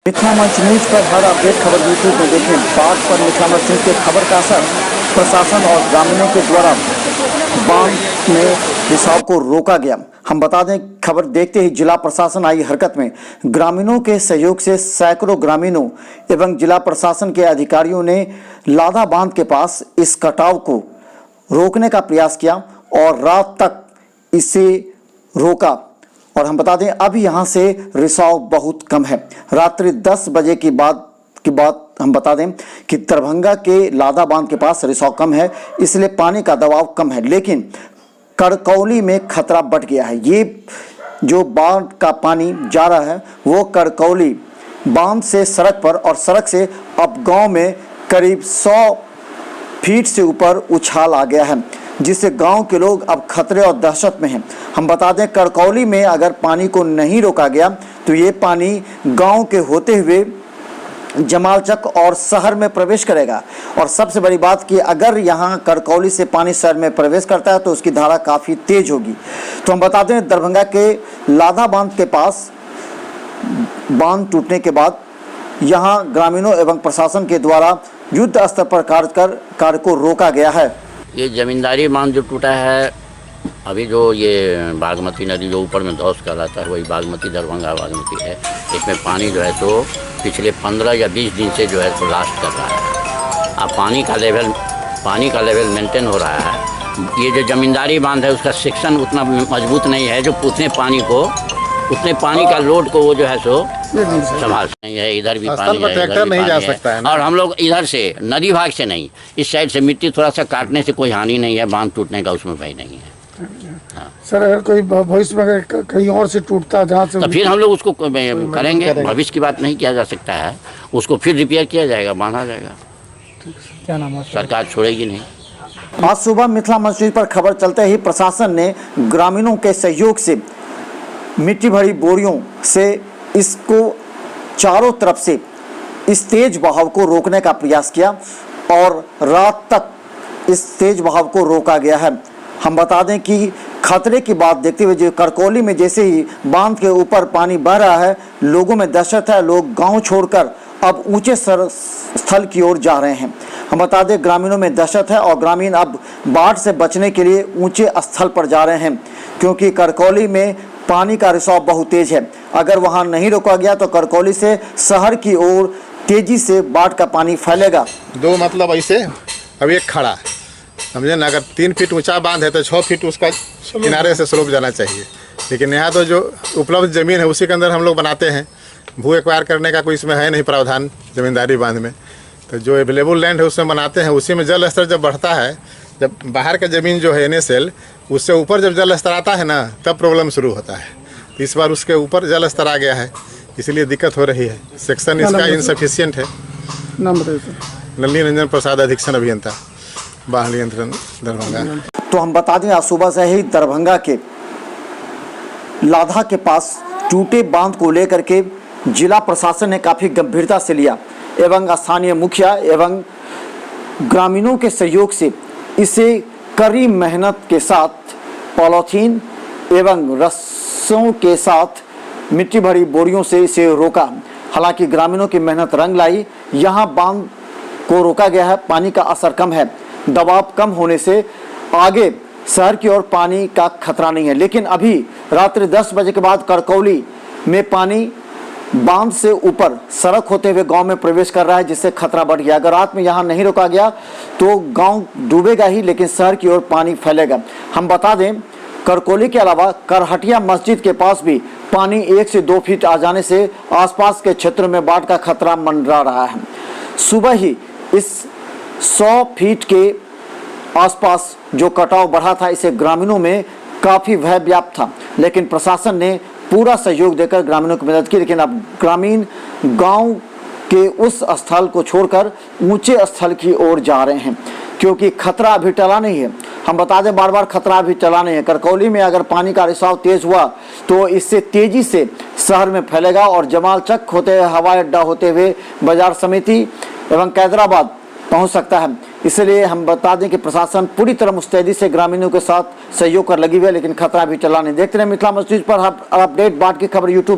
मिथिला मंच न्यूज पर हर अपडेट खबर यूट्यूब में देखें। बाढ़ पर मिथिला मंच न्यूज के खबर का असर, प्रशासन और ग्रामीणों के द्वारा बांध में रिसाव को रोका गया। हम बता दें, खबर देखते ही जिला प्रशासन आई हरकत में। ग्रामीणों के सहयोग से सैकड़ों ग्रामीणों एवं जिला प्रशासन के अधिकारियों ने लाधा बांध के पास इस कटाव को रोकने का प्रयास किया और रात तक इसे रोका। और हम बता दें, अभी यहाँ से रिसाव बहुत कम है। रात्रि 10 बजे की बात हम बता दें कि दरभंगा के लाधा बांध के पास रिसाव कम है, इसलिए पानी का दबाव कम है। लेकिन कड़कौली में खतरा बढ़ गया है। ये जो बांध का पानी जा रहा है वो कड़कौली बांध से सड़क पर और सड़क से अब गांव में करीब 100 फीट से ऊपर उछाल आ गया है, जिससे गांव के लोग अब खतरे और दहशत में हैं। हम बता दें, कड़कौली में अगर पानी को नहीं रोका गया तो ये पानी गांव के होते हुए जमालचक और शहर में प्रवेश करेगा। और सबसे बड़ी बात कि अगर यहाँ कड़कौली से पानी शहर में प्रवेश करता है तो उसकी धारा काफ़ी तेज होगी। तो हम बता दें, दरभंगा के लाधा बांध के पास बांध टूटने के बाद यहाँ ग्रामीणों एवं प्रशासन के द्वारा युद्ध स्तर पर कार्य को रोका गया है। ये जमींदारी बांध जो टूटा है, अभी जो ये बागमती नदी जो ऊपर में धौस कहलाता है वही बागमती दरभंगा बागमती है। इसमें पानी जो है तो पिछले 15 या 20 दिन से जो है तो लास्ट कर रहा है। अब पानी का लेवल मेंटेन हो रहा है। ये जो जमींदारी बांध है उसका सेक्शन उतना मजबूत नहीं है जो उतने पानी का लोड को वो जो है सो संभाल नहीं है। इधर भी पानी है, ट्रैक्टर नहीं जा सकता है। और हम लोग इधर से नदी भाग से नहीं, इस साइड से मिट्टी थोड़ा सा काटने से कोई हानि नहीं है, बांध टूटने का उसमें भय नहीं है। हाँ। सर, अगर कोई भविष्य में कहीं और से टूटता जहाँ से, तो फिर हम लोग उसको करेंगे। भविष्य की बात नहीं किया जा सकता है, उसको फिर रिपेयर किया जाएगा, बांधा जाएगा। क्या नाम है? सरकार छोड़ेगी नहीं। आज सुबह मिथिला मंच न्यूज पर खबर चलते ही प्रशासन ने ग्रामीणों के सहयोग से मिट्टी भरी बोरियों से इसको चारों तरफ से इस तेज बहाव को रोकने का प्रयास किया और रात तक इस तेज बहाव को रोका गया है। हम बता दें कि खतरे की बात देखते हुए जो कड़कौली में जैसे ही बांध के ऊपर पानी बह रहा है, लोगों में दहशत है। लोग गांव छोड़कर अब ऊंचे स्थल की ओर जा रहे हैं। हम बता दें, ग्रामीणों में दहशत है और ग्रामीण अब बाढ़ से बचने के लिए ऊंचे स्थल पर जा रहे हैं, क्योंकि कड़कौली में पानी का रिसाव बहुत तेज है। अगर वहां नहीं रोका गया तो कड़कौली से शहर की ओर तेजी से बाढ़ का पानी फैलेगा। दो मतलब ऐसे, अब एक खड़ा समझे ना, अगर 3 फीट ऊंचा बांध है तो 6 फीट उसका किनारे से स्लोप जाना चाहिए। लेकिन यहाँ तो जो उपलब्ध ज़मीन है उसी के अंदर हम लोग बनाते हैं। भू एक्वायर करने का कोई इसमें है नहीं प्रावधान जमींदारी बांध में। तो जो अवेलेबल लैंड है उसमें बनाते हैं। उसी में जल स्तर जब बढ़ता है, जब बाहर का ज़मीन जो है NSL उससे ऊपर जब जल स्तर आता है ना, तब प्रॉब्लम शुरू होता है। इस बार उसके ऊपर जल स्तर आ गया है, इसलिए दिक्कत हो रही है। सेक्शन इसका इनसफिशियंट है। नाम बताइए सर। नलिनी रंजन प्रसाद, अधीक्षण अभियंता, बाढ़ नियंत्रण, दरभंगा। तो हम बता दें, आज सुबह से ही दरभंगा के लाधा के पास टूटे बांध को लेकर के जिला प्रशासन ने काफ़ी गंभीरता से लिया एवं स्थानीय मुखिया एवं ग्रामीणों के सहयोग से इसे कड़ी मेहनत के साथ पॉलीथीन एवं रस्सों के साथ मिट्टी भरी बोरियों से इसे रोका। हालांकि ग्रामीणों की मेहनत रंग लाई। यहाँ बांध को रोका गया है, पानी का असर कम है, दबाव कम होने से आगे शहर की ओर पानी का खतरा नहीं है। लेकिन अभी रात्रि 10 बजे के बाद कड़कौली में पानी बांध से ऊपर सड़क होते हुए गांव में प्रवेश कर रहा है, जिससे खतरा बढ़ गया। अगर रात में यहाँ नहीं रोका गया तो गांव डूबेगा ही, लेकिन शहर की ओर पानी फैलेगा। हम बता दें, कड़कौली के अलावा करहटिया मस्जिद के पास भी पानी 1 से 2 फीट आ जाने से आसपास के क्षेत्रों में बाढ़ का खतरा मंडरा रहा है। सुबह ही इस 100 फीट के आसपास जो कटाव बढ़ा था, इसे ग्रामीणों में काफ़ी भय व्याप्त था, लेकिन प्रशासन ने पूरा सहयोग देकर ग्रामीणों की मदद की। लेकिन अब ग्रामीण गांव के उस स्थल को छोड़कर ऊंचे स्थल की ओर जा रहे हैं, क्योंकि खतरा अभी टला नहीं है। हम बता दें, बार बार खतरा अभी टला नहीं है। कड़कौली में अगर पानी का रिसाव तेज हुआ तो इससे तेजी से शहर में फैलेगा और जमालचक होते हुए, हवाई अड्डा होते हुए बाजार समिति एवं कैदराबाद पहुंच सकता है। इसलिए हम बता दें कि प्रशासन पूरी तरह मुस्तैदी से ग्रामीणों के साथ सहयोग कर लगी हुई है, लेकिन खतरा भी टला नहीं। देखते रहे मिथिला मंच न्यूज पर अपडेट बाढ़ की खबर यूट्यूब